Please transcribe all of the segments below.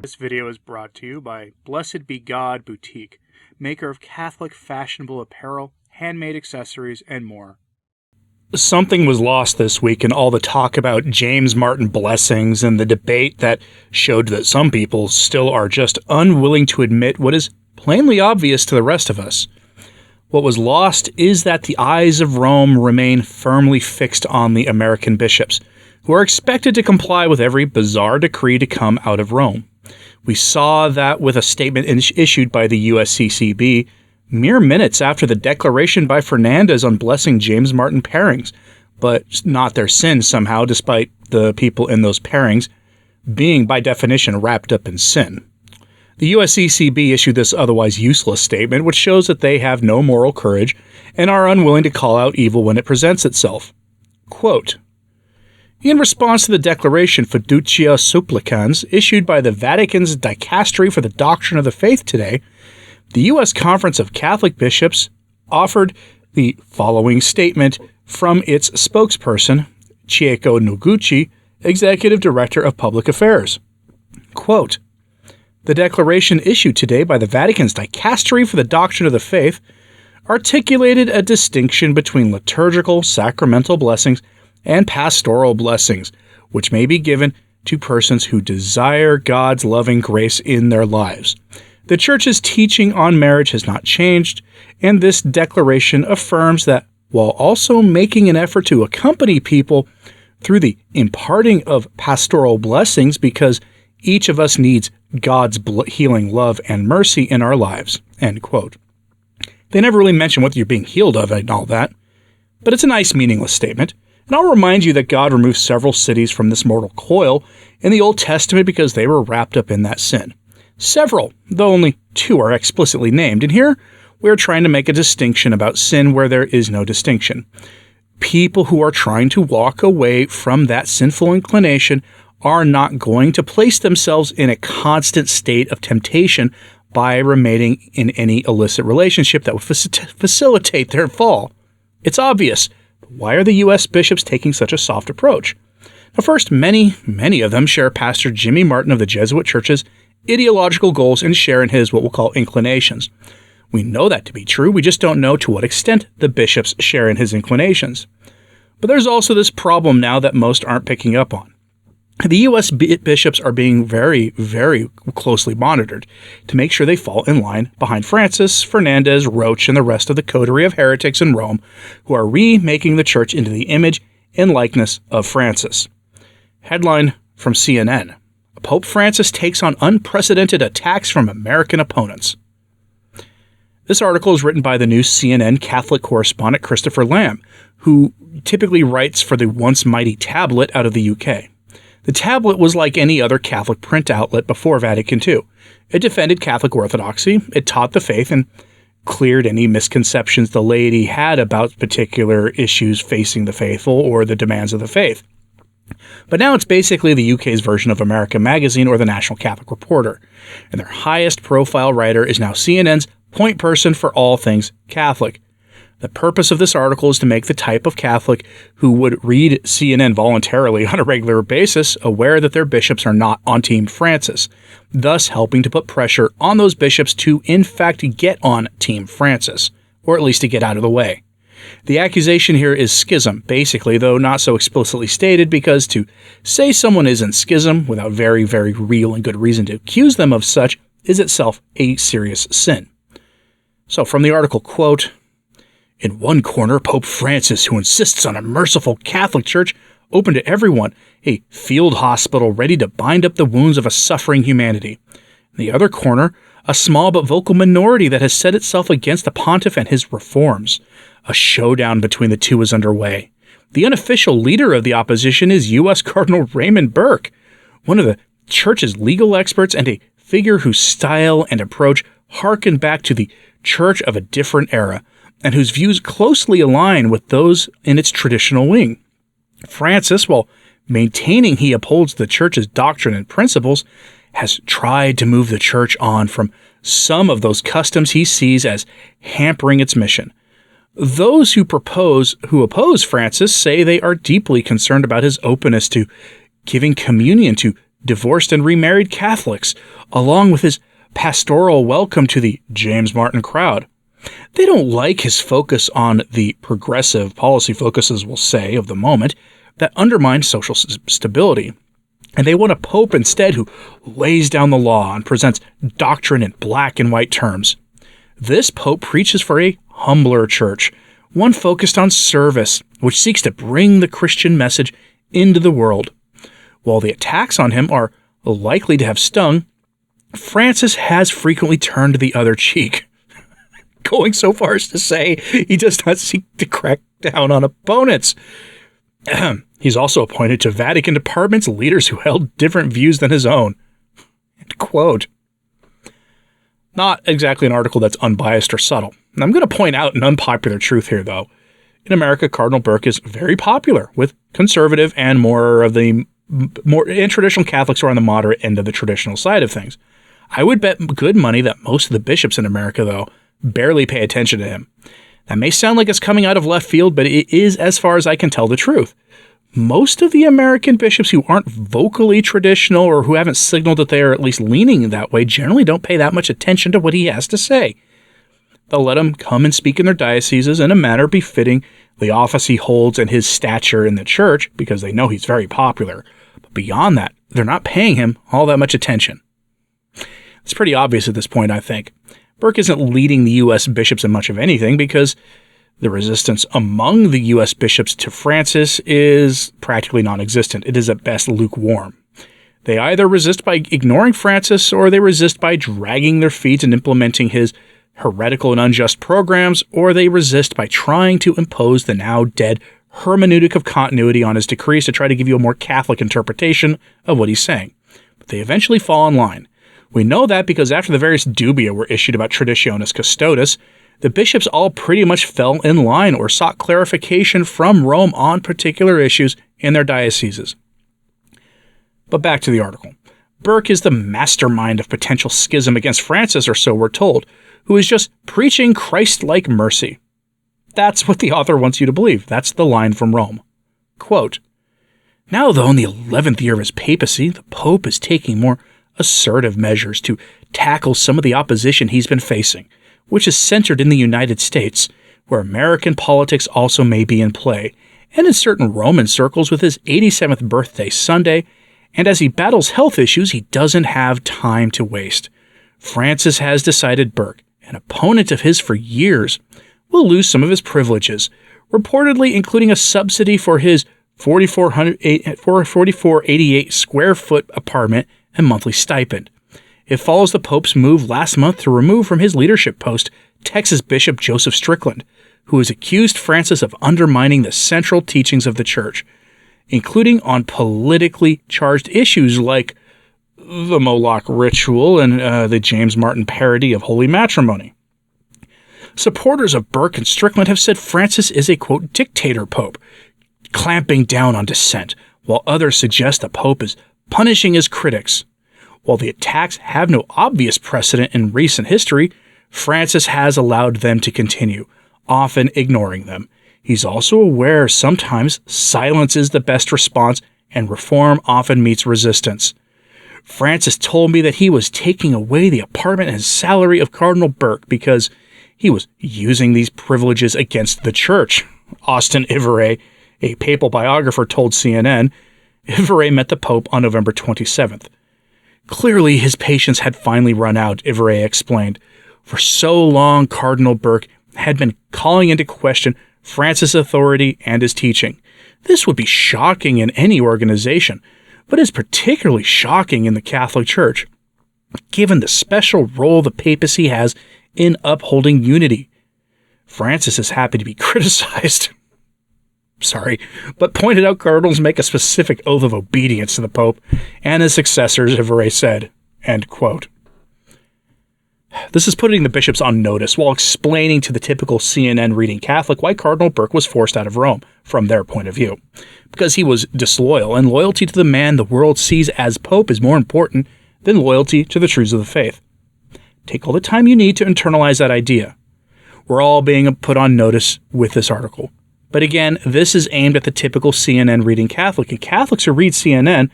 This video is brought to you by Blessed Be God Boutique, maker of Catholic fashionable apparel, handmade accessories, and more. Something was lost this week in all the talk about James Martin blessings and the debate that showed that some people still are just unwilling to admit what is plainly obvious to the rest of us. What was lost is that the eyes of Rome remain firmly fixed on the American bishops, who are expected to comply with every bizarre decree to come out of Rome. We saw that with a statement issued by the USCCB mere minutes after the declaration by Fernandez on blessing James Martin pairings, but not their sin somehow, despite the people in those pairings being, by definition, wrapped up in sin. The USCCB issued this otherwise useless statement, which shows that they have no moral courage and are unwilling to call out evil when it presents itself. Quote, in response to the declaration Fiducia Supplicans issued by the Vatican's Dicastery for the Doctrine of the Faith today, the U.S. Conference of Catholic Bishops offered the following statement from its spokesperson, Chieko Noguchi, Executive Director of Public Affairs. Quote, the declaration issued today by the Vatican's Dicastery for the Doctrine of the Faith articulated a distinction between liturgical, sacramental blessings and pastoral blessings, which may be given to persons who desire God's loving grace in their lives. The Church's teaching on marriage has not changed, and this declaration affirms that while also making an effort to accompany people through the imparting of pastoral blessings because each of us needs God's healing love and mercy in our lives. End quote. They never really mention what you're being healed of and all that, but it's a nice, meaningless statement. And I'll remind you that God removed several cities from this mortal coil in the Old Testament because they were wrapped up in that sin. Several, though only 2 are explicitly named. And here we are trying to make a distinction about sin where there is no distinction. People who are trying to walk away from that sinful inclination are not going to place themselves in a constant state of temptation by remaining in any illicit relationship that would facilitate their fall. It's obvious. Why are the U.S. bishops taking such a soft approach? Now, first, many of them share Pastor Jimmy Martin of the Jesuit Church's ideological goals and share in his what we'll call inclinations. We know that to be true, we just don't know to what extent the bishops share in his inclinations. But there's also this problem now that most aren't picking up on. The U.S. bishops are being very, very closely monitored to make sure they fall in line behind Francis, Fernandez, Roche, and the rest of the coterie of heretics in Rome who are remaking the Church into the image and likeness of Francis. Headline from CNN. Pope Francis takes on unprecedented attacks from American opponents. This article is written by the new CNN Catholic correspondent Christopher Lamb, who typically writes for the once mighty Tablet out of the UK. The Tablet was like any other Catholic print outlet before Vatican II. It defended Catholic orthodoxy, it taught the faith, and cleared any misconceptions the laity had about particular issues facing the faithful or the demands of the faith. But now it's basically the UK's version of America Magazine or the National Catholic Reporter, and their highest profile writer is now CNN's point person for all things Catholic. The purpose of this article is to make the type of Catholic who would read CNN voluntarily on a regular basis aware that their bishops are not on Team Francis, thus helping to put pressure on those bishops to, in fact, get on Team Francis, or at least to get out of the way. The accusation here is schism, basically, though not so explicitly stated, because to say someone is in schism without very, very real and good reason to accuse them of such is itself a serious sin. So from the article, quote, in one corner, Pope Francis, who insists on a merciful Catholic Church open to everyone, a field hospital ready to bind up the wounds of a suffering humanity. In the other corner, a small but vocal minority that has set itself against the pontiff and his reforms. A showdown between the two is underway. The unofficial leader of the opposition is U.S. Cardinal Raymond Burke, one of the Church's legal experts and a figure whose style and approach harken back to the Church of a different era, and whose views closely align with those in its traditional wing. Francis, while maintaining he upholds the Church's doctrine and principles, has tried to move the Church on from some of those customs he sees as hampering its mission. Those who oppose Francis say they are deeply concerned about his openness to giving communion to divorced and remarried Catholics, along with his pastoral welcome to the James Martin crowd. They don't like his focus on the progressive policy focuses, we'll say, of the moment that undermine social stability. And they want a pope instead who lays down the law and presents doctrine in black and white terms. This pope preaches for a humbler church, one focused on service, which seeks to bring the Christian message into the world. While the attacks on him are likely to have stung, Francis has frequently turned the other cheek, going so far as to say he does not seek to crack down on opponents. He's also appointed to Vatican departments leaders who held different views than his own. End quote. Not exactly an article that's unbiased or subtle. And I'm going to point out an unpopular truth here, though. In America, Cardinal Burke is very popular with conservative and more traditional Catholics who are on the moderate end of the traditional side of things. I would bet good money that most of the bishops in America, though, barely pay attention to him. That may sound like it's coming out of left field, but it is, as far as I can tell, the truth. Most of the American bishops who aren't vocally traditional or who haven't signaled that they are at least leaning that way generally don't pay that much attention to what he has to say. They'll let him come and speak in their dioceses in a manner befitting the office he holds and his stature in the church because they know he's very popular. But beyond that, they're not paying him all that much attention. It's pretty obvious at this point, I think. Burke isn't leading the U.S. bishops in much of anything because the resistance among the U.S. bishops to Francis is practically non-existent. It is at best lukewarm. They either resist by ignoring Francis or they resist by dragging their feet and implementing his heretical and unjust programs, or they resist by trying to impose the now dead hermeneutic of continuity on his decrees to try to give you a more Catholic interpretation of what he's saying. But they eventually fall in line. We know that because after the various dubia were issued about Traditionis Custodes, the bishops all pretty much fell in line or sought clarification from Rome on particular issues in their dioceses. But back to the article. Burke is the mastermind of potential schism against Francis, or so we're told, who is just preaching Christ-like mercy. That's what the author wants you to believe. That's the line from Rome. Quote, "Now, though in the 11th year of his papacy, the Pope is taking more assertive measures to tackle some of the opposition he's been facing, which is centered in the United States, where American politics also may be in play, and in certain Roman circles with his 87th birthday Sunday, and as he battles health issues he doesn't have time to waste. Francis has decided Burke, an opponent of his for years, will lose some of his privileges, reportedly including a subsidy for his 4488 square foot apartment and monthly stipend. It follows the Pope's move last month to remove from his leadership post Texas Bishop Joseph Strickland, who has accused Francis of undermining the central teachings of the Church, including on politically charged issues like the Moloch ritual and the James Martin parody of holy matrimony. Supporters of Burke and Strickland have said Francis is a, quote, dictator pope, clamping down on dissent, while others suggest the Pope is punishing his critics. While the attacks have no obvious precedent in recent history, Francis has allowed them to continue, often ignoring them. He's also aware sometimes silence is the best response and reform often meets resistance. Francis told me that he was taking away the apartment and salary of Cardinal Burke because he was using these privileges against the Church, Austin Ivere, a papal biographer, told CNN. Ivere met the Pope on November 27th. Clearly, his patience had finally run out, Ivere explained. For so long, Cardinal Burke had been calling into question Francis' authority and his teaching. This would be shocking in any organization, but is particularly shocking in the Catholic Church, given the special role the papacy has in upholding unity. Francis is happy to be criticized. But pointed out cardinals make a specific oath of obedience to the Pope and his successors, Ivere said. End quote. This is putting the bishops on notice while explaining to the typical CNN reading Catholic why Cardinal Burke was forced out of Rome, from their point of view. Because he was disloyal, and loyalty to the man the world sees as Pope is more important than loyalty to the truths of the faith. Take all the time you need to internalize that idea. We're all being put on notice with this article. But again, this is aimed at the typical CNN reading Catholic, and Catholics who read CNN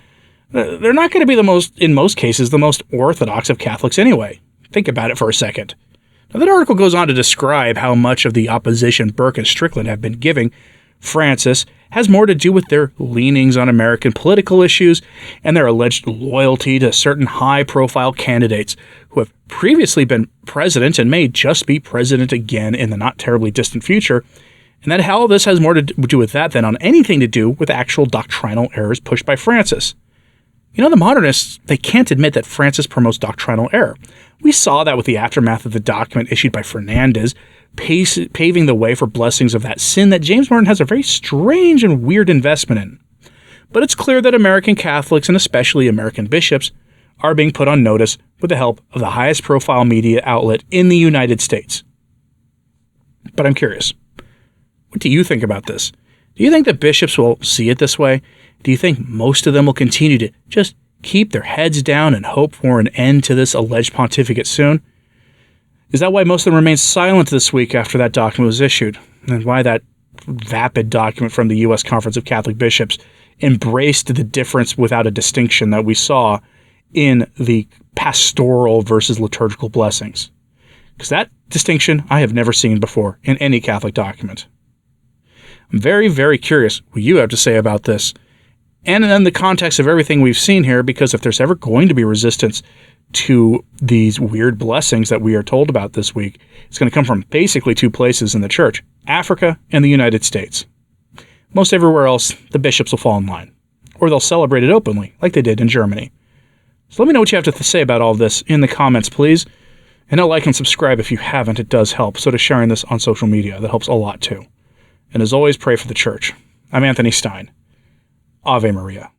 They're not going to be in most cases, the most orthodox of Catholics anyway. Think about it for a second. Now, that article goes on to describe how much of the opposition Burke and Strickland have been giving Francis has more to do with their leanings on American political issues and their alleged loyalty to certain high-profile candidates who have previously been president and may just be president again in the not-terribly distant future, and that how this has more to do with that than on anything to do with actual doctrinal errors pushed by Francis. You know, the modernists, they can't admit that Francis promotes doctrinal error. We saw that with the aftermath of the document issued by Fernandez, paving the way for blessings of that sin that James Martin has a very strange and weird investment in. But it's clear that American Catholics, and especially American bishops, are being put on notice with the help of the highest profile media outlet in the United States. But I'm curious, what do you think about this? Do you think that bishops will see it this way? Do you think most of them will continue to just keep their heads down and hope for an end to this alleged pontificate soon? Is that why most of them remained silent this week after that document was issued? And why that vapid document from the U.S. Conference of Catholic Bishops embraced the difference without a distinction that we saw in the pastoral versus liturgical blessings? Because that distinction I have never seen before in any Catholic document. I'm very, very curious what you have to say about this. And in the context of everything we've seen here, because if there's ever going to be resistance to these weird blessings that we are told about this week, it's going to come from basically two places in the church, Africa and the United States. Most everywhere else, the bishops will fall in line, or they'll celebrate it openly, like they did in Germany. So let me know what you have to say about all this in the comments, please. And like and subscribe if you haven't, it does help. So does sharing this on social media, that helps a lot too. And as always, pray for the church. I'm Anthony Stine. Ave Maria.